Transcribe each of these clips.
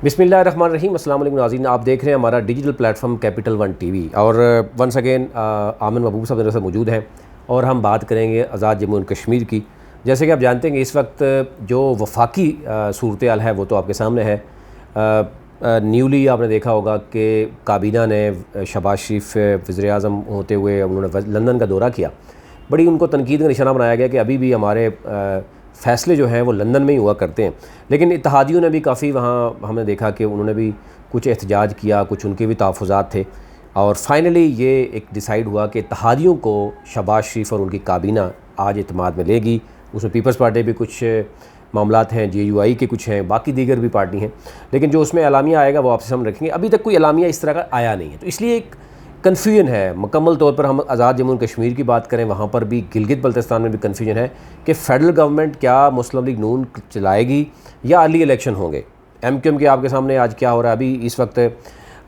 बिस्मिल्लाहिर्रहमानिर्रहीम। अस्सलाम वालेकुम नाज़रीन, आप देख रहे हैं हमारा digital platform capital one TV और वंस अगेन आमिर महबूब साहब मेरे साथ मौजूद हैं और हम बात करेंगे आज़ाद जम्मू एंड कश्मीर की। जैसे कि आप जानते हैं कि इस वक्त जो वफाकी सूरत हाल है वो तो आपके सामने है। न्यूली आपने देखा होगा कि काबीना ने शहबाज शरीफ वज़ीर-ए-आज़म होते हुए उन्होंने लंदन का दौरा किया। बड़ी उनको तनकीद का निशाना बनाया गया कि अभी भी हमारे फ़ैसले जो हैं वो लंदन में ही हुआ करते हैं। लेकिन इत्तेहादियों ने भी काफ़ी वहाँ हमने देखा कि उन्होंने भी कुछ एहतजाज किया, कुछ उनके भी तहफ़्फ़ुज़ात थे और फाइनली ये एक डिसाइड हुआ कि इत्तेहादियों को शहबाज शरीफ और उनकी काबीना आज इत्तेमाद में लेगी। उसमें पीपल्स पार्टी भी कुछ मामलात हैं, JUI के कुछ हैं, बाकी दीगर भी पार्टी हैं, लेकिन जो उसमें एलामिया आएगा वो आपसे हम रखेंगे। अभी तक कोई एलामिया इस तरह का आया नहीं है, तो इसलिए एक कन्फ्यूजन है। मुकम्मल तौर पर हम आज़ाद जम्मू कश्मीर की बात करें, वहाँ पर भी गिलगित बल्तिस्तान में भी कन्फ्यूजन है कि फ़ेडरल गवर्नमेंट क्या मुस्लिम लीग नून चलाएगी या अर्ली इलेक्शन होंगे। MQM के आपके सामने आज क्या हो रहा है, अभी इस वक्त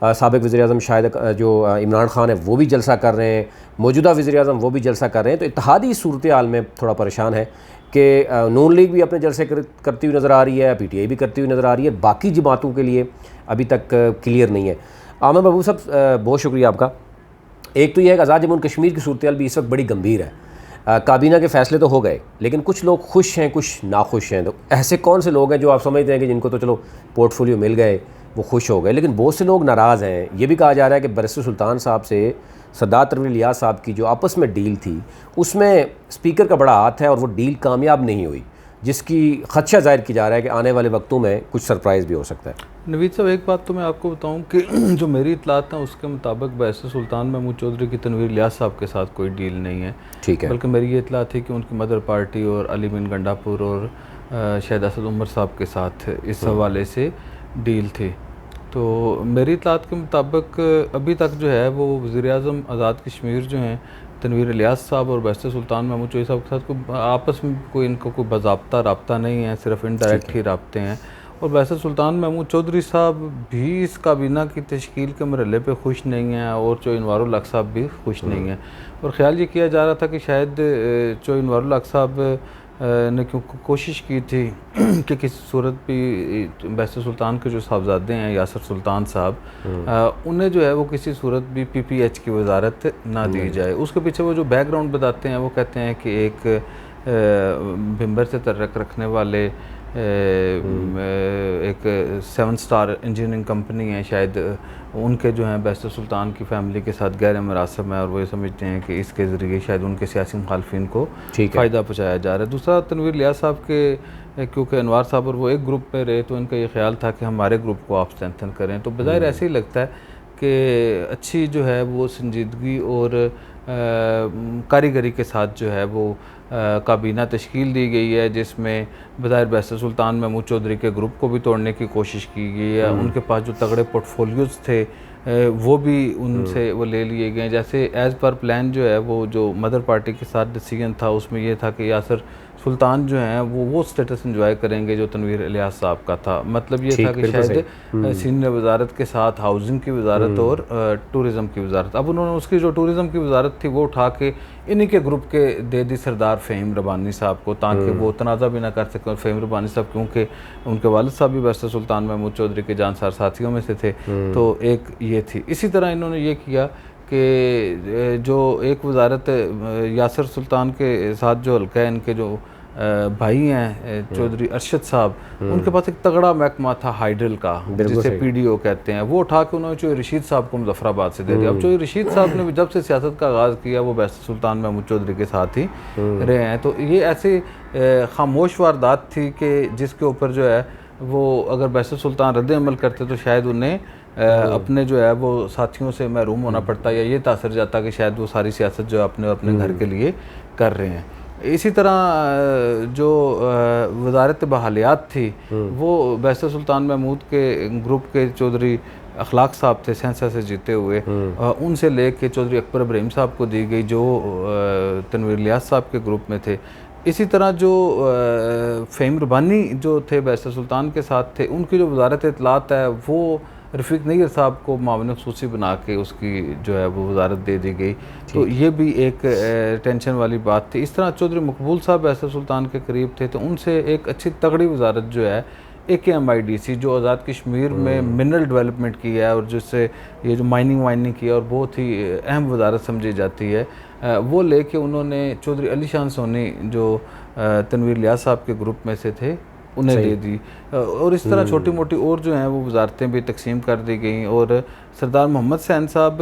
साबिक़ वज़ीर-ए-आज़म शायद जो इमरान खान है वो भी जलसा कर रहे हैं, मौजूदा वज़ीर-ए-आज़म वो भी जलसा कर रहे हैं। तो इत्तेहादी सूरत हाल में थोड़ा परेशान है कि नून लीग भी अपने जलसे करती हुई नज़र आ रही है, PTI भी करती हुई नज़र आ रही है, बाकी जमातों के लिए अभी तक क्लियर नहीं है। आमिर महबूब साहब बहुत शुक्रिया आपका। एक तो यह है कि आज़ाद जम्मू कश्मीर की सूरत हाल भी इस वक्त बड़ी गंभीर है। काबीना के फ़ैसले तो हो गए, लेकिन कुछ लोग खुश हैं, कुछ नाखुश हैं। तो ऐसे कौन से लोग हैं जो आप समझते हैं कि जिनको तो चलो पोर्टफोलियो मिल गए, वो खुश हो गए, लेकिन बहुत से लोग नाराज़ हैं। ये भी कहा जा रहा है कि बैरिस्टर सुल्तान साहब से सरदार तनवीर इलियास साहब की जो आपस में डील थी उसमें स्पीकर का बड़ा हाथ है और वो डील कामयाब नहीं हुई, जिसकी खदशा ज़ाहिर की जा रहा है कि आने वाले वक्तों में कुछ सरप्राइज़ भी हो सकता है। नवीद साहब, एक बात तो मैं आपको बताऊं कि जो मेरी इतलात हैं उसके मुताबिक बैरिस्टर सुल्तान महमूद चौधरी की तनवीर इलियास साहब के साथ कोई डील नहीं है। ठीक है। बल्कि मेरी ये इतला थी कि उनकी मदर पार्टी और अली बिन गंडापुर और शायद असद उमर साहब के साथ इस हवाले से डील थी। तो मेरी इतलात के मुताबिक अभी तक जो है वो वज़ीर-ए-आज़म आज़ाद कश्मीर जो हैं तनवीर इलियास साहब और बैरिस्टर सुल्तान महमूद चौधरी साहब के साथ कोई आपस में कोई इनका कोई बाज़ाब्ता रब्ता नहीं है, सिर्फ इनडायरेक्ट ही रब्ते हैं। और बैरिस्टर सुल्तान महमूद चौधरी साहब भी इस काबीना की तश्कील के मरहले पे खुश नहीं हैं और चो इनवारुल हक साहब भी खुश नहीं हैं। और ख़्याल ये किया जा रहा था कि शायद चो इनवारुल हक साहब ने क्यों कोशिश की थी कि किसी सूरत भी बैरिस्टर सुल्तान के जो साहबजादे हैं यासर सुल्तान साहब, उन्हें जो है वो किसी सूरत भी PPH की वजारत ना दी जाए। उसके पीछे वो जो बैकग्राउंड बताते हैं वो कहते हैं कि एक भिम्बर से तर्रक रखने वाले एक 7 स्टार इंजीनियरिंग कंपनी है, शायद उनके जो हैं बैरिस्टर सुल्तान की फ़ैमिली के साथ गैर मरासम है और वो ये समझते हैं कि इसके ज़रिए शायद उनके सियासी मुखालफिन को फ़ायदा पहुँचाया जा रहा है। दूसरा, तनवीर इलियास साहब के क्योंकि अनवार साहब और वो एक ग्रुप में रहे तो इनका ये ख्याल था कि हमारे ग्रुप को आप स्ट्रेंथन करें। तो बज़ाहिर ऐसे ही लगता है कि अच्छी जो है वो संजीदगी और कारीगरी के साथ जो है वो काबीना तश्कील दी गई है, जिसमें बज़ाहिर बैरिस्टर सुल्तान महमूद चौधरी के ग्रुप को भी तोड़ने की कोशिश की गई है। उनके पास जो तगड़े पोर्टफोलियोज़ थे वो भी उनसे वो ले लिए गए। जैसे एज़ पर प्लान जो है वो जो मदर पार्टी के साथ डिसीजन था उसमें ये था कि यासर सुल्तान जो हैं वो स्टेटस एंजॉय करेंगे जो तनवीर इलियास साहब का था। मतलब ये था कि शायद सीनियर वजारत के साथ हाउसिंग की वजारत और टूरिज़म की वजारत, अब उन्होंने उसकी जो टूरिज़म की वजारत थी वो उठा के इन्हीं के ग्रुप के दे दी सरदार फ़हीम रब्बानी साहब को, ताकि वो तनाज़ा भी ना कर सकें। और फ़हीम रब्बानी साहब क्योंकि उनके वालिद साहब भी बैरिस्टर सुल्तान महमूद चौधरी के जानसार साथियों में से थे, तो एक ये थी। इसी तरह इन्होंने ये किया कि जो एक वजारत यासर सुल्तान के साथ जो हल्का है, इनके जो भाई हैं चौधरी अरशद साहब, उनके पास एक तगड़ा महकमा था हाइडल का जिसे PDO कहते हैं, वो उठा के उन्होंने चौधरी रशीद साहब को मुजफ्फराबाद से दे दिया। अब चौधरी रशीद साहब ने जब से सियासत का आगाज़ किया वो बैरिस्टर सुल्तान महमूद चौधरी के साथ ही रहे हैं। तो ये ऐसी खामोश वारदात थी कि जिसके ऊपर जो है वो अगर बैरिस्टर सुल्तान रद्द अमल करते तो शायद उन्हें अपने जो है वो साथियों से महरूम होना पड़ता, या ये तासर जाता कि शायद वो सारी सियासत जो अपने अपने घर के लिए कर रहे हैं। इसी तरह जो वजारत बहालियात थी वो बैरिस्टर सुल्तान महमूद के ग्रुप के चौधरी अखलाक साहब थे सेंसा से जीते हुए, उनसे लेके चौधरी अकबर इब्राहिम साहब को दी गई जो तनवीर इलियास साहब के ग्रुप में थे। इसी तरह जो फ़हीम रब्बानी जो थे बैरिस्टर सुल्तान के साथ थे, उनकी जो वजारत इत्तलात है वो रफ़ीक नईर साहब को मामले ख़ुसूसी बना के उसकी जो है वो वजारत दे दी गई। तो ये भी एक टेंशन वाली बात थी। इस तरह चौधरी मकबूल साहब बैरिस्टर सुल्तान के करीब थे, तो उनसे एक अच्छी तगड़ी वजारत जो है AKMIDC जो आज़ाद कश्मीर में मिनरल डेवलपमेंट की है और जिससे ये जो माइनिंग की है और बहुत ही अहम वजारत समझी जाती है, वो लेके उन्होंने चौधरी अली शान सोनी जो तनवीर लियाज साहब के ग्रुप में से थे उन्हें दे दी। और इस तरह छोटी मोटी और जो हैं वो वजारतें भी तकसीम कर दी गई। और सरदार मोहम्मद हुसैन साहब,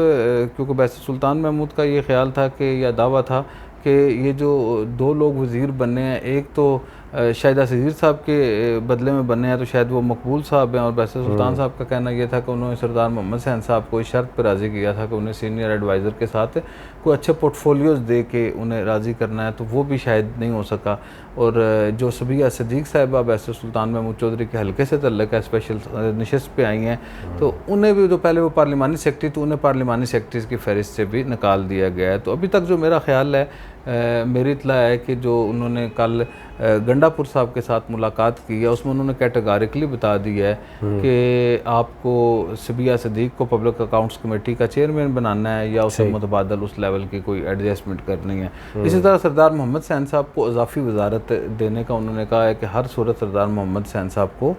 क्योंकि बैसर सुल्तान महमूद का ये ख्याल था कि या दावा था कि ये जो 2 लोग वज़ीर बनने हैं, एक तो शाहिद असगीर साहब के बदले में बनने हैं तो शायद वो मकबूल साहब हैं, और बैसर सुल्तान साहब का कहना यह था कि उन्होंने सरदार मोहम्मद हुसैन साहब को इस शर्त पर राज़ी किया था कि उन्हें सीनियर एडवाइज़र के साथ कोई अच्छे पोर्टफोलियोज़ दे के उन्हें राज़ी करना है, तो वो भी शायद नहीं हो सका। और जो सबिया सदीक साहिबा बैसर सुल्तान महमूद चौधरी के हल्के से तल्लक है, स्पेशल नशस्त पे आई हैं, तो उन्हें भी, जो पहले वो पार्लिमानी सेक्रेटरी तो उन्हें पार्लिमानी सेक्रेटरीज़ की फहरिस्त से भी निकाल दिया गया है। तो अभी तक जो मेरा ख्याल है, मेरी इत्ला है कि जो उन्होंने कल गंडापुर साहब के साथ मुलाकात की है उसमें उन्होंने कैटेगोरिकली बता दिया है कि आपको सबिया सदीक को पब्लिक अकाउंट्स कमेटी का चेयरमैन बनाना है या उसे मुतबादल उस लेवल की कोई एडजस्टमेंट करनी है। इसी तरह सरदार मोहम्मद हुसैन साहब को इजाफी वजारत देने का उन्होंने कहा है कि हर सूरत सरदार मोहम्मद हुसैन साहब को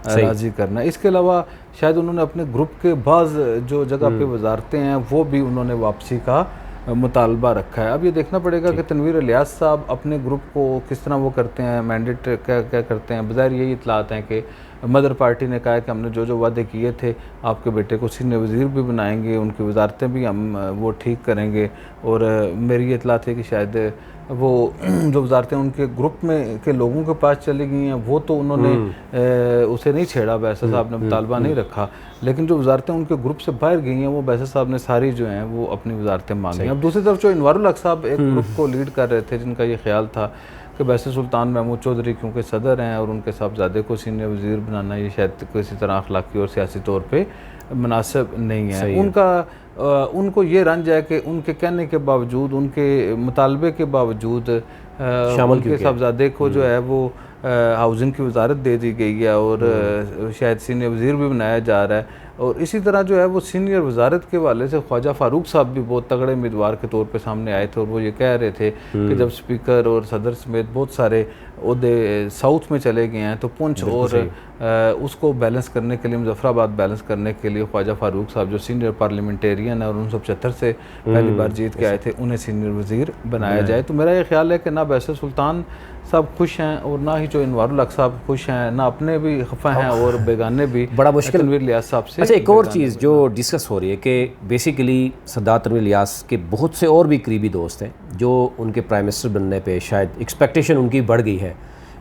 राज़ी करना है। इसके अलावा शायद उन्होंने अपने ग्रुप के बाज़ जो जगह पे वजारतें हैं वो भी उन्होंने वापसी का मुतालबा रखा है। अब ये देखना पड़ेगा कि तनवीर इलियास साहब अपने ग्रुप को किस तरह वो करते हैं, मैंडेट क्या क्या करते हैं। बज़ाहिर यही इतलात हैं कि मदर पार्टी ने कहा है कि हमने जो जो वादे किए थे आपके बेटे को सीनियर वज़ीर भी बनाएंगे, उनकी वजारतें भी हम वो ठीक करेंगे। और मेरी ये इतला थी कि शायद वो जो वजारतें उनके ग्रुप में के लोगों के पास चली गई हैं वो तो उन्होंने उसे नहीं छेड़ा, बैसर साहब ने मुतालबा नहीं रखा, लेकिन जो वजारतें उनके ग्रुप से बाहर गई हैं वो बैसर साहब ने सारी जो हैं वो अपनी वजारतें मांगी। अब दूसरी तरफ जो इनवारुल हक साहब एक ग्रुप को लीड कर रहे थे, जिनका ये ख्याल था कि बैसर सुल्तान महमूद चौधरी क्योंकि सदर हैं और उनके साहबजादे को सीनियर वज़ीर बनाना ये शायद किसी तरह अखलाकी और सियासी तौर पर मुनासिब नहीं है। उनको ये रंज है कि उनके कहने के बावजूद, उनके मुतालबे के बावजूद उनके साहबजादे को जो है वो हाउसिंग की वजारत दे दी गई है और शायद सीनियर वज़ीर भी बनाया जा रहा है। और इसी तरह जो है वो सीनियर वजारत के वाले से ख्वाजा फारूक साहब भी बहुत तगड़े उम्मीदवार के तौर पे सामने आए थे और वो ये कह रहे थे कि जब स्पीकर और सदर समेत बहुत सारे ओहदे साउथ में चले गए हैं तो पुंछ और उसको बैलेंस करने के लिए, मुजफ्फराबाद बैलेंस करने के लिए ख्वाजा फारूक साहब जो सीनियर पार्लियामेंटेरियन है और 1975 से पहली बार जीत के आए थे उन्हें सीनियर वज़ीर बनाया जाए। तो मेरा ये ख्याल है कि ना बैसर सुल्तान साहब खुश हैं और ना ही जो इनवारुल हक साहब खुश हैं, ना अपने भी खफा हैं और बेगाने भी। बड़ा मुश्किल तनवीर लियाज साहब से। अच्छा, एक और चीज़ जो डिस्कस हो रही है कि बेसिकली सरदार तनवीर लियाज के बहुत से और भी करीबी दोस्त हैं जो उनके प्राइम मिनिस्टर बनने पे शायद एक्सपेक्टेशन उनकी बढ़ गई है,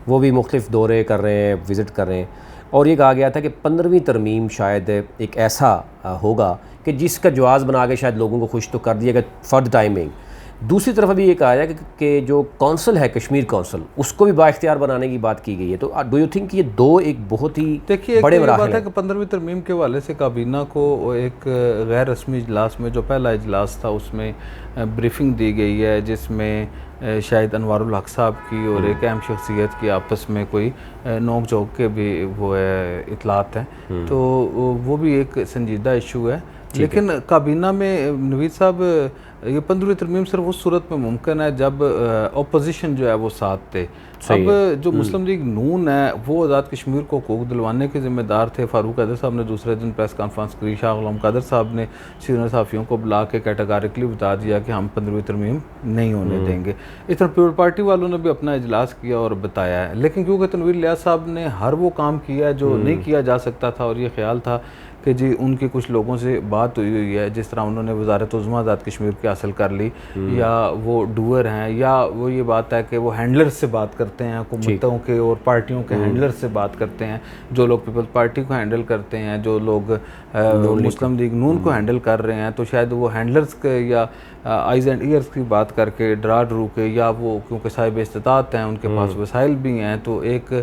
वो भी मुख्तलिफ दौरे कर रहे हैं, विज़िट कर रहे हैं। और ये कहा गया था कि 15वीं तरमीम शायद एक ऐसा होगा कि जिसका जवाज़ बना के शायद लोगों को खुश तो कर दिएगा फॉर द टाइमिंग। दूसरी तरफ अभी ये कहा है कि जो कौंसल है कश्मीर कौंसल उसको भी बाइख्तियार बनाने की बात की गई है। तो डू यू थिंक ये दो एक बहुत ही बड़े बात है कि 15वीं तरमीम के हवाले से काबीना को एक गैर रस्मी इजलास में जो पहला इजलास था उसमें ब्रीफिंग दी गई है जिसमें शायद अनवारुल हक साहब की और एक अहम शख्सियत की आपस में कोई नोक झोंक के भी वो है इतलात हैं। तो वो भी एक संजीदा इशू है। लेकिन काबीना में नवीद साहब ये 15वीं तरमीम सिर्फ उस सूरत में मुमकिन है जब अपोजिशन जो है वो साथ थे। अब जो मुस्लिम लीग नून है वो आज़ाद कश्मीर को हकूक़ दिलवाने के ज़िम्मेदार थे। फ़ारूक हैदर साहब ने दूसरे दिन प्रेस कॉन्फ्रेंस की, शाह गुलाम कादर साहब ने सीनियर सहाफ़ियों को बुला के कैटेगोरिकली बता दिया कि हम 15वीं तरमीम नहीं होने देंगे। इस तरह पीपल पार्टी वालों ने भी अपना इजलास किया और बताया है। लेकिन क्योंकि तनवीर लियाज साहब ने हर वो काम किया जो नहीं किया जा सकता था और ये ख्याल था कि जी उनकी कुछ लोगों से बात हुई है, जिस तरह उन्होंने वज़ारत उज़्मा आज़ाद कश्मीर की हासिल कर ली, या वो डूअर हैं, या वो ये बात है कि वो हैंडलर से बात करते हैं, हुकूमतों के और पार्टियों के हैंडलर से बात करते हैं। जो लोग पीपल्स पार्टी को हैंडल करते हैं, जो लोग मुस्लिम लीग नून को हैंडल कर रहे हैं, तो शायद वो हैंडलर्स के या आइज़ एंड ईयर्स की बात करके डरा डरू के, या वो क्योंकि साहिब इस्तात हैं उनके पास वसाइल भी हैं, तो एक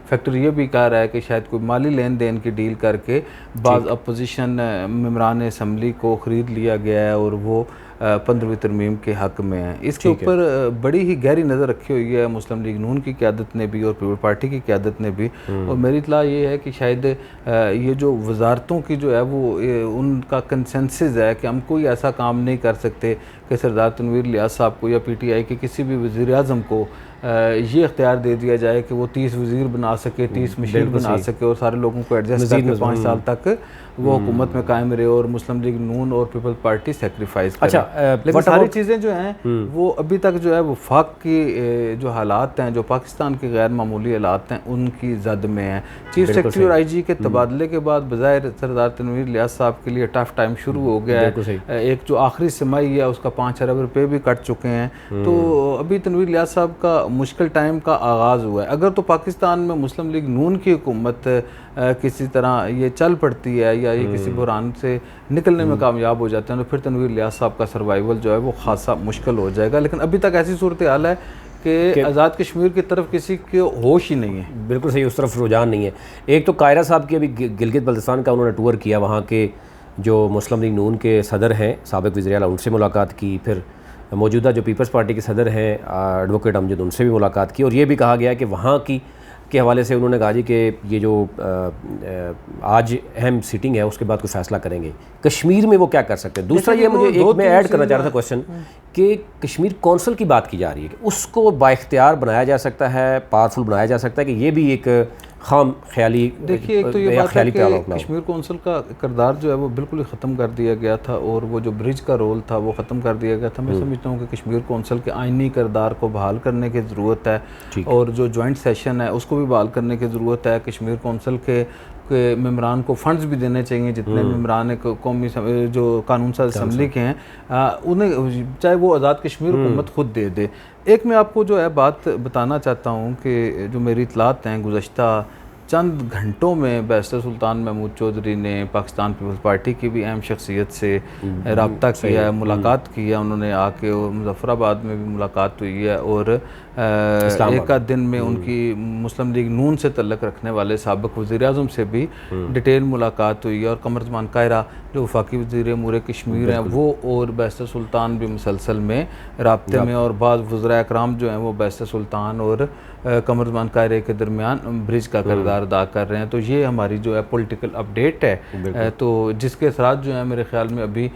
फैक्टर ये भी कह रहा है कि शायद कोई माली लेन देन की डील करके बाज़ अपोजिशन मेंबरान असम्बली को ख़रीद लिया गया है और वो 15वीं तरमीम के हक़ में है। इसके ऊपर बड़ी ही गहरी नज़र रखी हुई है मुस्लिम लीग नून की क़यादत ने भी और पीपल पार्टी की क़यादत ने भी। और मेरी इत्तला ये है कि शायद ये जो वजारतों की जो है वो उनका कंसेंसस है कि हम कोई ऐसा काम नहीं कर सकते कि सरदार तनवीर लियाज साहब को या PTI के किसी भी वज़ीर आज़म को ये इख्तियार दे दिया जाए कि वो 30 वज़ीर बना सके, 30 मशीर बना सके और सारे लोगों को एडजस्ट करके 5 साल तक वो हुकूमत में कायम रहे और मुस्लिम लीग नून और पीपल पार्टी सेक्रीफाइस करे। लेकिन सारी चीज़ें जो हैं वो अभी तक जो है वफाक की जो हालात हैं, जो पाकिस्तान के गैर मामूली हालात हैं, उनकी जद में हैं। चीफ सेक्रेटरी और IG के तबादले के बाद बज़ाहिर सरदार तनवीर इलियास साहब के लिए टफ टाइम शुरू हो गया है। एक जो आखिरी सिमाही है उसका 5 अरब रुपये भी कट चुके हैं, तो अभी तनवीर इलियास साहब का मुश्किल टाइम का आगाज़ हुआ है। अगर तो पाकिस्तान में मुस्लिम लीग नून की हुकूमत किसी तरह ये चल पड़ती है या ये किसी बुरान से निकलने में कामयाब हो जाते हैं तो फिर तनवीर इलियास साहब का सर्वाइवल जो है वो खासा मुश्किल हो जाएगा। लेकिन अभी तक ऐसी सूरत हाल है कि आज़ाद कश्मीर की तरफ किसी के होश ही नहीं है। बिल्कुल सही, उस तरफ रुझान नहीं है। एक तो कायरा साहब की अभी गिलगित बल्तिस्तान का उन्होंने टूर किया, वहाँ के जो मुस्लिम लीग नून के सदर हैं साबिक़ वज़ीर आला उनसे मुलाकात की, फिर मौजूदा जो पीपल्स पार्टी के सदर हैं एडवोकेट अमजद उनसे भी मुलाकात की, और ये भी कहा गया कि वहाँ की के हवाले से उन्होंने कहा जी कि ये जो आज अहम सीटिंग है उसके बाद कोई फैसला करेंगे। कश्मीर में वो क्या कर सकते हैं? दूसरा ये मुझे एक मैं ऐड करना चाह रहा था क्वेश्चन कि कश्मीर कौंसिल की बात की जा रही है कि उसको बाइख्तियार बनाया जा सकता है, पावरफुल बनाया जा सकता है, कि ये भी एक खाम ख्याली। देखिए, एक तो ये बात है कि कश्मीर कौंसिल का किरदार जो है वो बिल्कुल ही ख़त्म कर दिया गया था और वो जो ब्रिज का रोल था वो ख़त्म कर दिया गया था। मैं समझता हूँ कि कश्मीर कौंसिल के आइनी किरदार को बहाल करने की ज़रूरत है और जो जॉइंट सेशन है उसको भी बहाल करने की ज़रूरत है। कश्मीर कौंसिल के मेम्बरान को फ़ंड्स भी देने चाहिए, जितने मेम्बरान कौमी जो कानून साज असम्बली के हैं उन्हें, चाहे वो आज़ाद कश्मीर हुकूमत खुद दे दे। एक मैं आपको जो है बात बताना चाहता हूँ कि जो मेरी इतलात हैं, गुज़श्ता चंद घंटों में बैरिस्टर सुल्तान महमूद चौधरी ने पाकिस्तान पीपल्स पार्टी की भी अहम शख्सियत से रब्ता किया है, मुलाकात की है। उन्होंने आके मुजफ्फराबाद में भी मुलाकात हुई है और एक आध दिन में उनकी मुस्लिम लीग नून से तल्लक रखने वाले साबिक़ वज़ीर-ए-आज़म से भी डिटेल मुलाकात हुई है। और कमरज़मान कायरा जो वफाकी वज़ीर अमूर कश्मीर हैं वो और बैरिस्टर सुल्तान भी मुसलसल में राब्ते में, और बाद वज़रा अकराम जो हैं वो बैरिस्टर सुल्तान और कमरज़मान कायरे के दरमियान ब्रिज का किरदार अदा कर रहे हैं। तो ये हमारी जो है पॉलिटिकल अपडेट है, तो जिसके असरात जो है मेरे ख्याल में अभी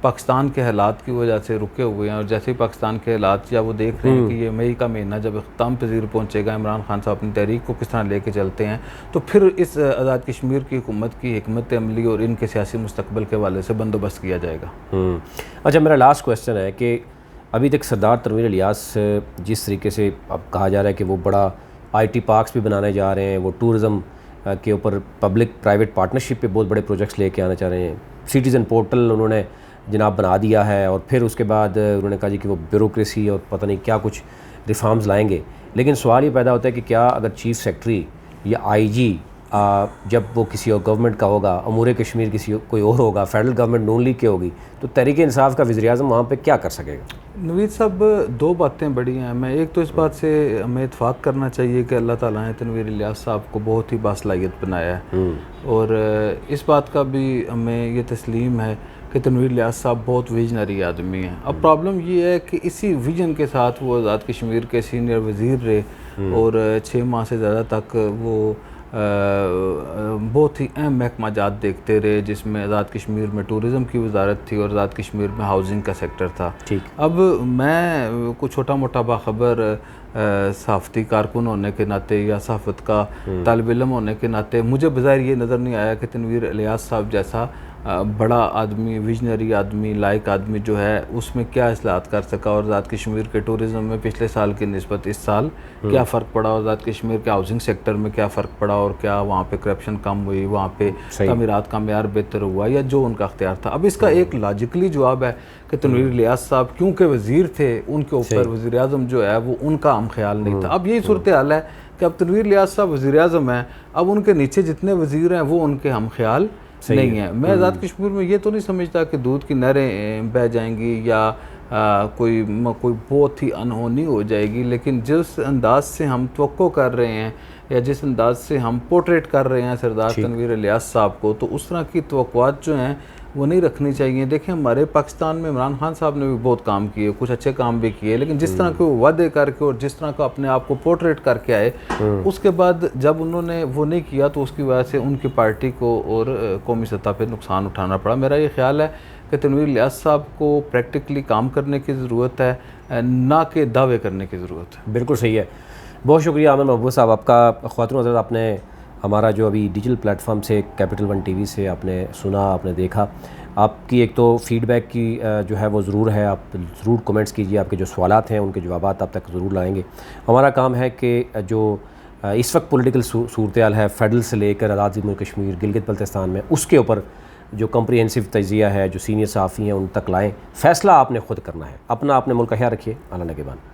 पाकिस्तान के हालात की वजह से रुके हुए हैं। और जैसे ही पाकिस्तान के हालात या वो देख रहे हैं कि ये मई का महीना जब इख्तिताम पज़ीर पहुँचेगा, इमरान खान साहब अपनी तहरीक को किस तरह लेके चलते हैं, तो फिर इस आज़ाद कश्मीर की हुकूमत की हिकमत अमली और इनके सियासी मुस्तकबिल के हवाले से बंदोबस्त किया जाएगा। अच्छा, मेरा लास्ट क्वेश्चन है कि अभी तक सरदार तनवीर इलियास जिस तरीके से अब कहा जा रहा है कि वो बड़ा IT पार्क्स भी बनाने जा रहे हैं, वो टूरिज़म के ऊपर पब्लिक प्राइवेट पार्टनरशिप पे बहुत बड़े प्रोजेक्ट्स लेके आना चाह रहे हैं, सिटीज़न पोर्टल उन्होंने जनाब बना दिया है, और फिर उसके बाद उन्होंने कहा जी कि वो ब्यूरोक्रेसी और पता नहीं क्या कुछ रिफॉर्म्स लाएंगे। लेकिन सवाल ये पैदा होता है कि क्या अगर चीफ़ सेक्रेटरी या IG जब वो किसी और गवर्नमेंट का होगा, अमूर कश्मीर किसी कोई और होगा, फेडरल गवर्नमेंट नून लीग की होगी, तो तहरीक इंसाफ का वज़ीर-ए-आज़म वहाँ पे क्या कर सकेगा? नवीद साहब, दो बातें बड़ी हैं। मैं एक तो इस बात से हमें इत्फाक करना चाहिए कि अल्लाह ताला ने तनवीर इलियास साहब को बहुत ही बासलाहियत बनाया है, और इस बात का भी हमें ये तस्लीम है कि तनवीर इलियास साहब बहुत विजनरी आदमी हैं। अब प्रॉब्लम ये है कि इसी विजन के साथ वो आज़ाद कश्मीर के सीनियर वज़ीर रहे और 6 माह से ज़्यादा तक वो बहुत ही अहम महकमाजात देखते रहे, जिसमें आज़ाद कश्मीर में टूरिज़म की वजारत थी और आज़ाद कश्मीर में हाउसिंग का सेक्टर था। ठीक, अब मैं कुछ छोटा मोटा बाखबर सहाफ़ती कारकुन होने के नाते या सहाफ़त का तालिब इल्म होने के नाते मुझे बज़ाहिर ये नज़र नहीं आया कि तनवीर इलियास साहब जैसा बड़ा आदमी, विजनरी आदमी, लायक आदमी जो है उसमें क्या इस्लाहत कर सका। और आज़ाद कश्मीर के टूरिज़म में पिछले साल की निस्बत इस साल क्या फ़र्क पड़ा, और आज़ाद कश्मीर के हाउसिंग सेक्टर में क्या फ़र्क पड़ा, और क्या वहाँ पे करप्शन कम हुई, वहाँ पे तमीरात का मेयार बेहतर हुआ, या जो उनका अख्तियार था। अब इसका एक लॉजिकली जवाब है कि तनवीर इलियास साहब क्योंकि वज़ीर थे, उनके ऊपर वज़ीर-ए-आज़म जो है वो उनका हम ख्याल नहीं था। अब यही सूरत हाल है कि अब तनवीर इलियास साहब वज़ीर-ए-आज़म हैं, अब उनके नीचे जितने वज़ीर हैं वो उनके हम ख्याल नहीं है। मैं आज़ाद कश्मीर में ये तो नहीं समझता कि दूध की नहरें बह जाएंगी या कोई बहुत ही अनहोनी हो जाएगी, लेकिन जिस अंदाज से हम तवक्को कर रहे हैं या जिस अंदाज से हम पोर्ट्रेट कर रहे हैं सरदार तनवीर इलियास साहब को, तो उस तरह की तवक्कुआत जो हैं वो नहीं रखनी चाहिए। देखिए हमारे पाकिस्तान में इमरान खान साहब ने भी बहुत काम किए, कुछ अच्छे काम भी किए, लेकिन जिस तरह के वो वादे करके और जिस तरह का अपने आप को पोर्ट्रेट करके आए, उसके बाद जब उन्होंने वो नहीं किया तो उसकी वजह से उनकी पार्टी को और कौमी सतह पर नुकसान उठाना पड़ा। मेरा ये ख्याल है कि तनवीर इलियास साहब को प्रैक्टिकली काम करने की ज़रूरत है, ना कि दावे करने की ज़रूरत है। बिल्कुल सही है। बहुत शुक्रिया आमिर महबूब साहब आपका। ख्वातीन हज़रात, आपने हमारा जो अभी डिजिटल प्लेटफॉर्म से कैपिटल वन टीवी से आपने सुना, आपने देखा, आपकी एक तो फ़ीडबैक की जो है वो ज़रूर है, आप ज़रूर कमेंट्स कीजिए, आपके जो सवालात हैं उनके जवाबात आप तक ज़रूर लाएंगे। हमारा काम है कि जो इस वक्त पॉलिटिकल सूरत-ए-हाल है फेडरल से लेकर आज़ाद जम्मू कश्मीर, गिलगित बल्तिस्तान में, उसके ऊपर जो कम्प्रिहेंसिव तजिया है, जो सीनियर सहाफ़ी हैं उन तक लाएँ। फ़ैसला आपने ख़ुद करना है। अपना आपने मुल्क का ख्याल रखिए। अल्लाह ने के बाद।